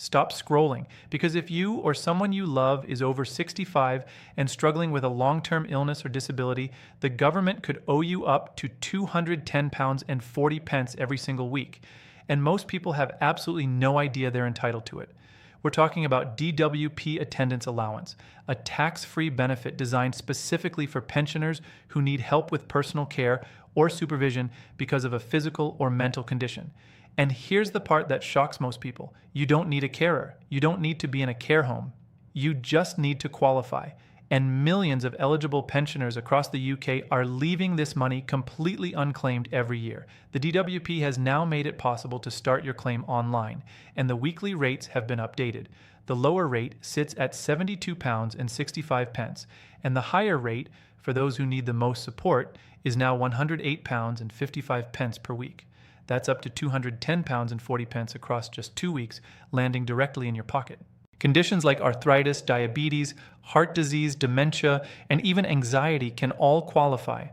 Stop scrolling, because if you or someone you love is over 65 and struggling with a long-term illness or disability, the government could owe you up to £210 and 40 pence every single week. And most people have absolutely no idea they're entitled to it. We're talking about DWP Attendance Allowance, a tax-free benefit designed specifically for pensioners who need help with personal care or supervision because of a physical or mental condition. And here's the part that shocks most people. You don't need a carer. You don't need to be in a care home. You just need to qualify. And millions of eligible pensioners across the UK are leaving this money completely unclaimed every year. The DWP has now made it possible to start your claim online, and the weekly rates have been updated. The lower rate sits at £72 and 65 pence, and the higher rate, for those who need the most support, is now £108 and 55 pence per week. That's up to £210 and 40 pence across just 2 weeks, landing directly in your pocket. Conditions like arthritis, diabetes, heart disease, dementia, and even anxiety can all qualify.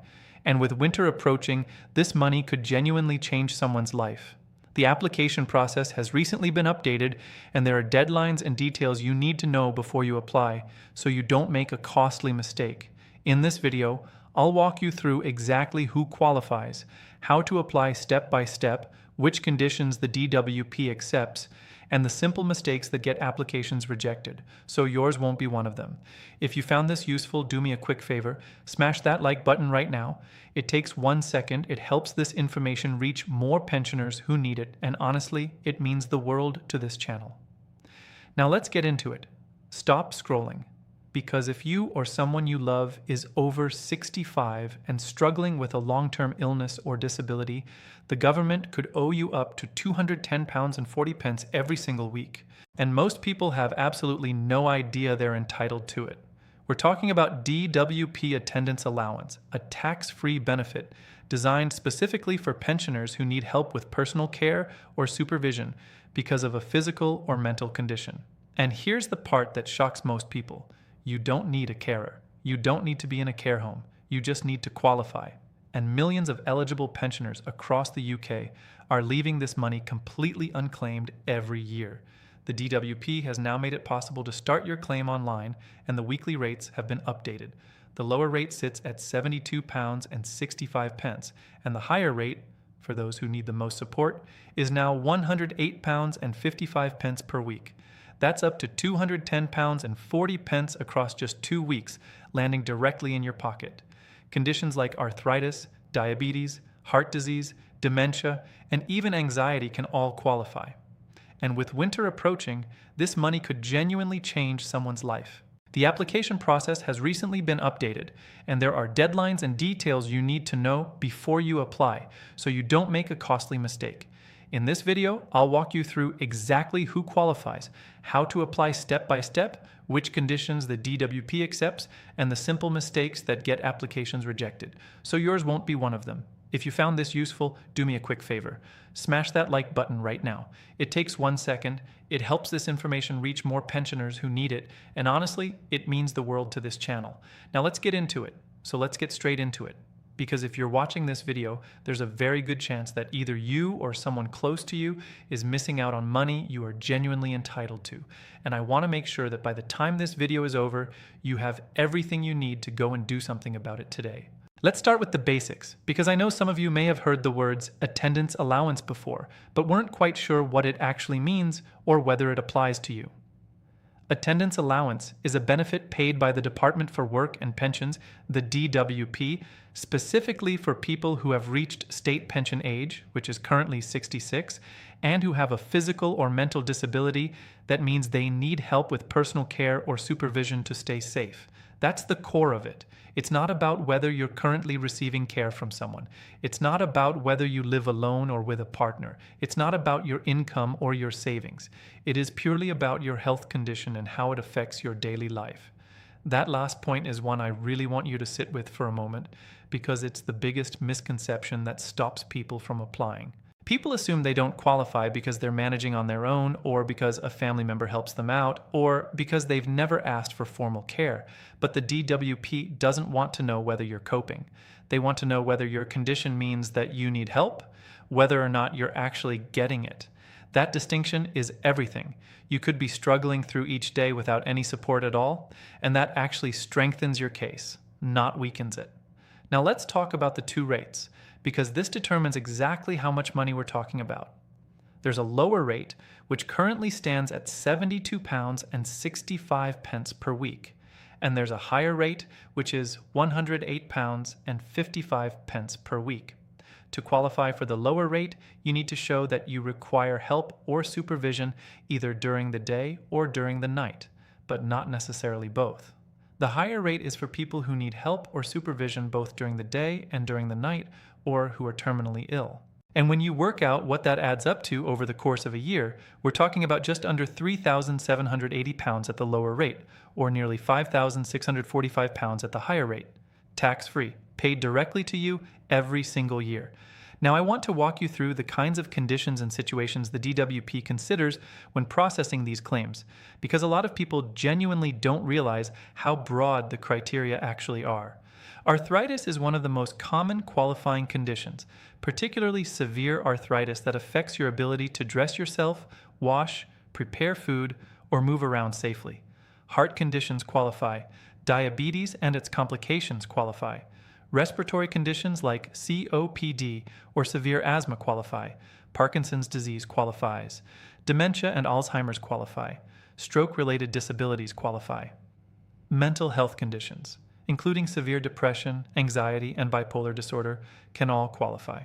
And with winter approaching, this money could genuinely change someone's life. The application process has recently been updated, and there are deadlines and details you need to know before you apply, so you don't make a costly mistake. In this video, I'll walk you through exactly who qualifies, how to apply step by step, which conditions the DWP accepts, and the simple mistakes that get applications rejected, so yours won't be one of them. If you found this useful, do me a quick favor, smash that like button right now. It takes 1 second, it helps this information reach more pensioners who need it, and honestly, it means the world to this channel. Now let's get into it. Stop scrolling. Because if you or someone you love is over 65 and struggling with a long-term illness or disability, the government could owe you up to £210 and 40 pence every single week. And most people have absolutely no idea they're entitled to it. We're talking about DWP Attendance Allowance, a tax-free benefit designed specifically for pensioners who need help with personal care or supervision because of a physical or mental condition. And here's the part that shocks most people. You don't need a carer. You don't need to be in a care home. You just need to qualify. And millions of eligible pensioners across the UK are leaving this money completely unclaimed every year. The DWP has now made it possible to start your claim online, and the weekly rates have been updated. The lower rate sits at £72 and 65 pence, and the higher rate, for those who need the most support, is now £108 and 55 pence per week. That's up to £210 and 40 pence across just 2 weeks, landing directly in your pocket. Conditions like arthritis, diabetes, heart disease, dementia, and even anxiety can all qualify. And with winter approaching, this money could genuinely change someone's life. The application process has recently been updated, and there are deadlines and details you need to know before you apply, so you don't make a costly mistake. In this video, I'll walk you through exactly who qualifies, how to apply step by step, which conditions the DWP accepts, and the simple mistakes that get applications rejected, so yours won't be one of them. If you found this useful, do me a quick favor. Smash that like button right now. It takes 1 second, it helps this information reach more pensioners who need it, and honestly, it means the world to this channel. Now let's get into it. So let's get straight into it. Because if you're watching this video, there's a very good chance that either you or someone close to you is missing out on money you are genuinely entitled to. And I want to make sure that by the time this video is over, you have everything you need to go and do something about it today. Let's start with the basics, because I know some of you may have heard the words attendance allowance before, but weren't quite sure what it actually means or whether it applies to you. Attendance allowance is a benefit paid by the Department for Work and Pensions, the DWP, specifically for people who have reached state pension age, which is currently 66, and who have a physical or mental disability that means they need help with personal care or supervision to stay safe. That's the core of it. It's not about whether you're currently receiving care from someone. It's not about whether you live alone or with a partner. It's not about your income or your savings. It is purely about your health condition and how it affects your daily life. That last point is one I really want you to sit with for a moment, because it's the biggest misconception that stops people from applying. People assume they don't qualify because they're managing on their own, or because a family member helps them out, or because they've never asked for formal care. But the DWP doesn't want to know whether you're coping. They want to know whether your condition means that you need help, whether or not you're actually getting it. That distinction is everything. You could be struggling through each day without any support at all, and that actually strengthens your case, not weakens it. Now let's talk about the two rates, because this determines exactly how much money we're talking about. There's a lower rate, which currently stands at £72 and 65 pence per week, and there's a higher rate, which is £108 and 55 pence per week. To qualify for the lower rate, you need to show that you require help or supervision either during the day or during the night, but not necessarily both. The higher rate is for people who need help or supervision both during the day and during the night, or who are terminally ill. And when you work out what that adds up to over the course of a year, we're talking about just under £3,780 at the lower rate, or nearly £5,645 at the higher rate, tax-free, paid directly to you every single year. Now, I want to walk you through the kinds of conditions and situations the DWP considers when processing these claims, because a lot of people genuinely don't realize how broad the criteria actually are. Arthritis is one of the most common qualifying conditions, particularly severe arthritis that affects your ability to dress yourself, wash, prepare food, or move around safely. Heart conditions qualify. Diabetes and its complications qualify. Respiratory conditions like COPD or severe asthma qualify. Parkinson's disease qualifies. Dementia and Alzheimer's qualify. Stroke-related disabilities qualify. Mental health conditions, including severe depression, anxiety, and bipolar disorder, can all qualify.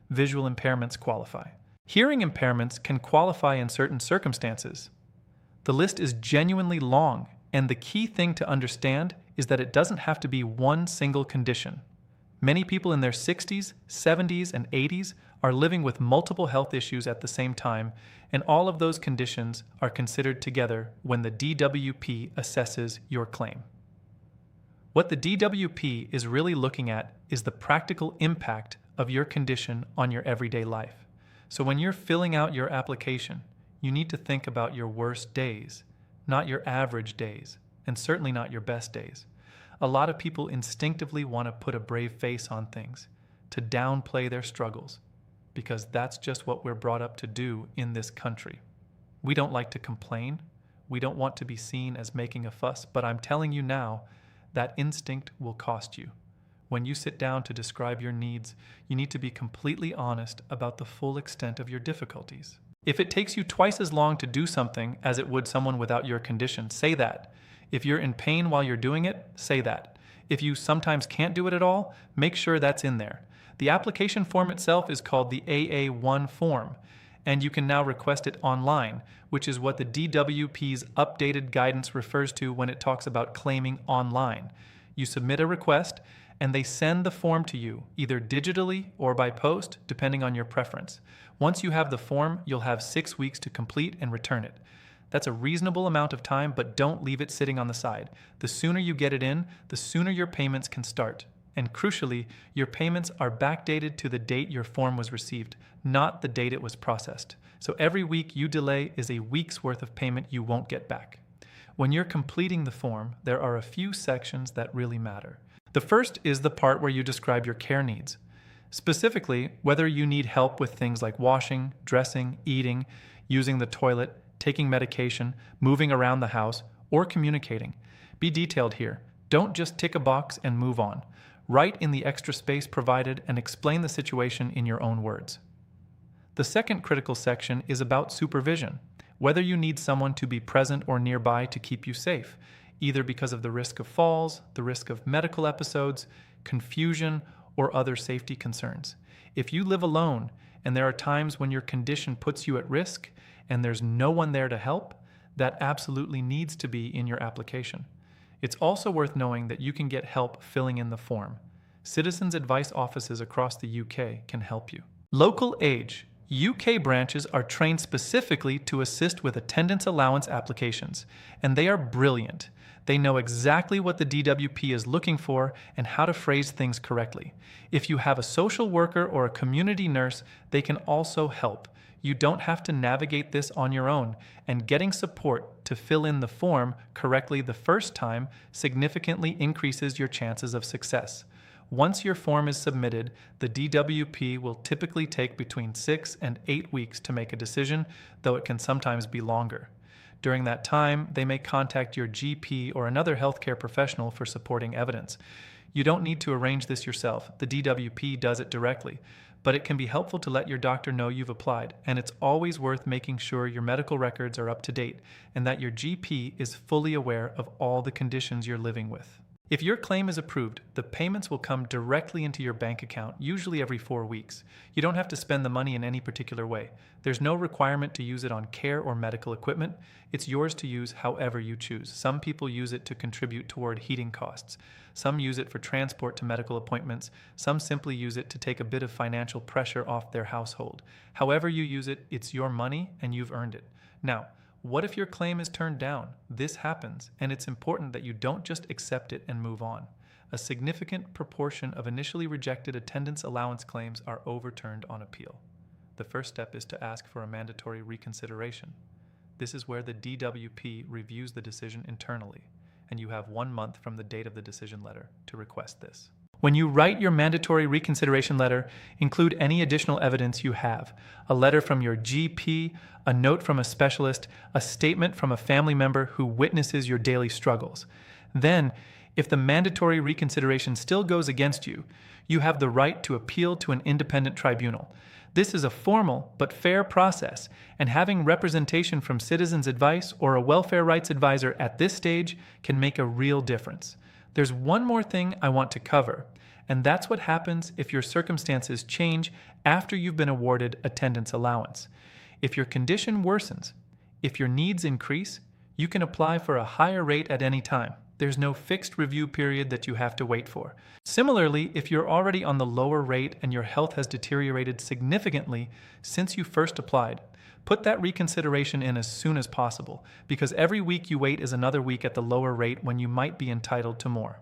Visual impairments qualify. Hearing impairments can qualify in certain circumstances. The list is genuinely long, and the key thing to understand is that it doesn't have to be one single condition. Many people in their 60s, 70s, and 80s are living with multiple health issues at the same time, and all of those conditions are considered together when the DWP assesses your claim. What the DWP is really looking at is the practical impact of your condition on your everyday life. So when you're filling out your application, you need to think about your worst days, not your average days, and certainly not your best days. A lot of people instinctively want to put a brave face on things, to downplay their struggles, because that's just what we're brought up to do in this country. We don't like to complain. We don't want to be seen as making a fuss, but I'm telling you now, that instinct will cost you. When you sit down to describe your needs, you need to be completely honest about the full extent of your difficulties. If it takes you twice as long to do something as it would someone without your condition, say that. If you're in pain while you're doing it, say that. If you sometimes can't do it at all, make sure that's in there. The application form itself is called the AA1 form, and you can now request it online, which is what the DWP's updated guidance refers to when it talks about claiming online. You submit a request, and they send the form to you, either digitally or by post, depending on your preference. Once you have the form, you'll have 6 weeks to complete and return it. That's a reasonable amount of time, but don't leave it sitting on the side. The sooner you get it in, the sooner your payments can start. And crucially, your payments are backdated to the date your form was received, not the date it was processed. So every week you delay is a week's worth of payment you won't get back. When you're completing the form, there are a few sections that really matter. The first is the part where you describe your care needs. Specifically, whether you need help with things like washing, dressing, eating, using the toilet, taking medication, moving around the house, or communicating. Be detailed here. Don't just tick a box and move on. Write in the extra space provided and explain the situation in your own words. The second critical section is about supervision, whether you need someone to be present or nearby to keep you safe, either because of the risk of falls, the risk of medical episodes, confusion, or other safety concerns. If you live alone and there are times when your condition puts you at risk and there's no one there to help, that absolutely needs to be in your application. It's also worth knowing that you can get help filling in the form. Citizens Advice offices across the UK can help you. Local age. UK branches are trained specifically to assist with attendance allowance applications, and they are brilliant. They know exactly what the DWP is looking for and how to phrase things correctly. If you have a social worker or a community nurse, they can also help. You don't have to navigate this on your own, and getting support to fill in the form correctly the first time significantly increases your chances of success. Once your form is submitted, the DWP will typically take between 6 and 8 weeks to make a decision, though it can sometimes be longer. During that time, they may contact your GP or another healthcare professional for supporting evidence. You don't need to arrange this yourself. The DWP does it directly. But it can be helpful to let your doctor know you've applied, and it's always worth making sure your medical records are up to date and that your GP is fully aware of all the conditions you're living with. If your claim is approved, the payments will come directly into your bank account, usually every 4 weeks. You don't have to spend the money in any particular way. There's no requirement to use it on care or medical equipment. It's yours to use however you choose. Some people use it to contribute toward heating costs. Some use it for transport to medical appointments. Some simply use it to take a bit of financial pressure off their household. However you use it, it's your money and you've earned it. Now, what if your claim is turned down? This happens, and it's important that you don't just accept it and move on. A significant proportion of initially rejected attendance allowance claims are overturned on appeal. The first step is to ask for a mandatory reconsideration. This is where the DWP reviews the decision internally, and you have 1 month from the date of the decision letter to request this. When you write your mandatory reconsideration letter, include any additional evidence you have. A letter from your GP, a note from a specialist, a statement from a family member who witnesses your daily struggles. Then, if the mandatory reconsideration still goes against you, you have the right to appeal to an independent tribunal. This is a formal but fair process, and having representation from Citizens Advice or a welfare rights advisor at this stage can make a real difference. There's one more thing I want to cover, and that's what happens if your circumstances change after you've been awarded attendance allowance. If your condition worsens, if your needs increase, you can apply for a higher rate at any time. There's no fixed review period that you have to wait for. Similarly, if you're already on the lower rate and your health has deteriorated significantly since you first applied, put that reconsideration in as soon as possible, because every week you wait is another week at the lower rate when you might be entitled to more.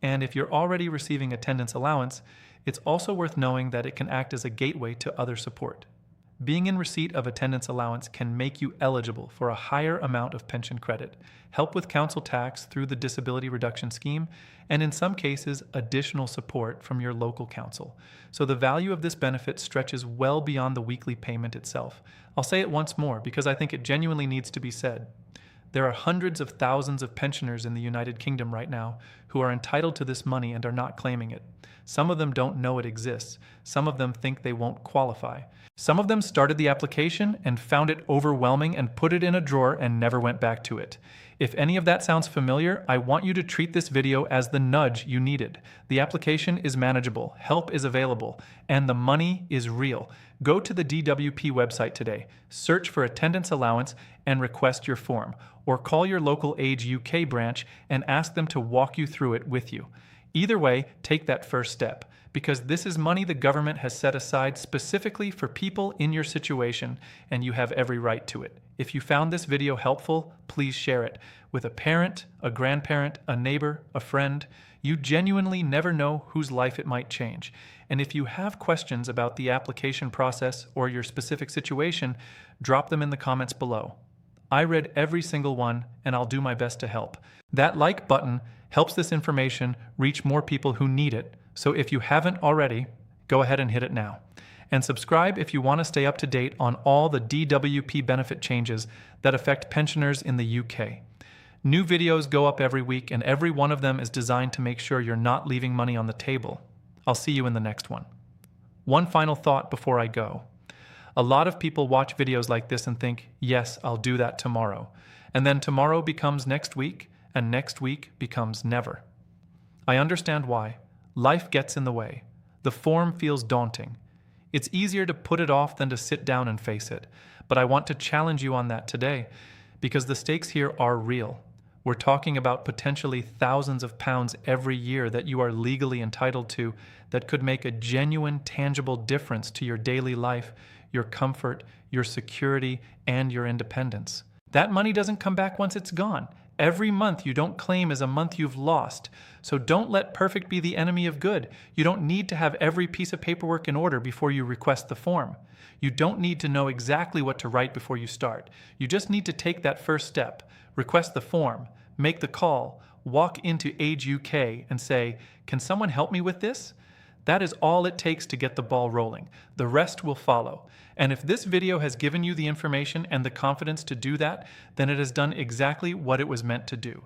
And if you're already receiving attendance allowance, it's also worth knowing that it can act as a gateway to other support. Being in receipt of attendance allowance can make you eligible for a higher amount of pension credit, help with council tax through the disability reduction scheme, and in some cases, additional support from your local council. So the value of this benefit stretches well beyond the weekly payment itself. I'll say it once more because I think it genuinely needs to be said. There are hundreds of thousands of pensioners in the United Kingdom right now who are entitled to this money and are not claiming it. Some of them don't know it exists. Some of them think they won't qualify. Some of them started the application and found it overwhelming and put it in a drawer and never went back to it. If any of that sounds familiar, I want you to treat this video as the nudge you needed. The application is manageable, help is available, and the money is real. Go to the DWP website today, search for attendance allowance, and request your form, or call your local Age UK branch and ask them to walk you through it with you. Either way, take that first step, because this is money the government has set aside specifically for people in your situation, and you have every right to it. If you found this video helpful, please share it with a parent, a grandparent, a neighbor, a friend. You genuinely never know whose life it might change. And if you have questions about the application process or your specific situation, drop them in the comments below. I read every single one, and I'll do my best to help. That like button helps this information reach more people who need it, so if you haven't already, go ahead and hit it now. And subscribe if you want to stay up to date on all the DWP benefit changes that affect pensioners in the UK. New videos go up every week, and every one of them is designed to make sure you're not leaving money on the table. I'll see you in the next one. One final thought before I go. A lot of people watch videos like this and think, yes, I'll do that tomorrow. And then tomorrow becomes next week, and next week becomes never. I understand why. Life gets in the way. The form feels daunting. It's easier to put it off than to sit down and face it. But I want to challenge you on that today, because the stakes here are real. We're talking about potentially thousands of pounds every year that you are legally entitled to that could make a genuine, tangible difference to your daily life, your comfort, your security, and your independence. That money doesn't come back once it's gone. Every month you don't claim is a month you've lost. So don't let perfect be the enemy of good. You don't need to have every piece of paperwork in order before you request the form. You don't need to know exactly what to write before you start. You just need to take that first step, request the form, make the call, walk into Age UK and say, "Can someone help me with this?" That is all it takes to get the ball rolling. The rest will follow. And if this video has given you the information and the confidence to do that, then it has done exactly what it was meant to do.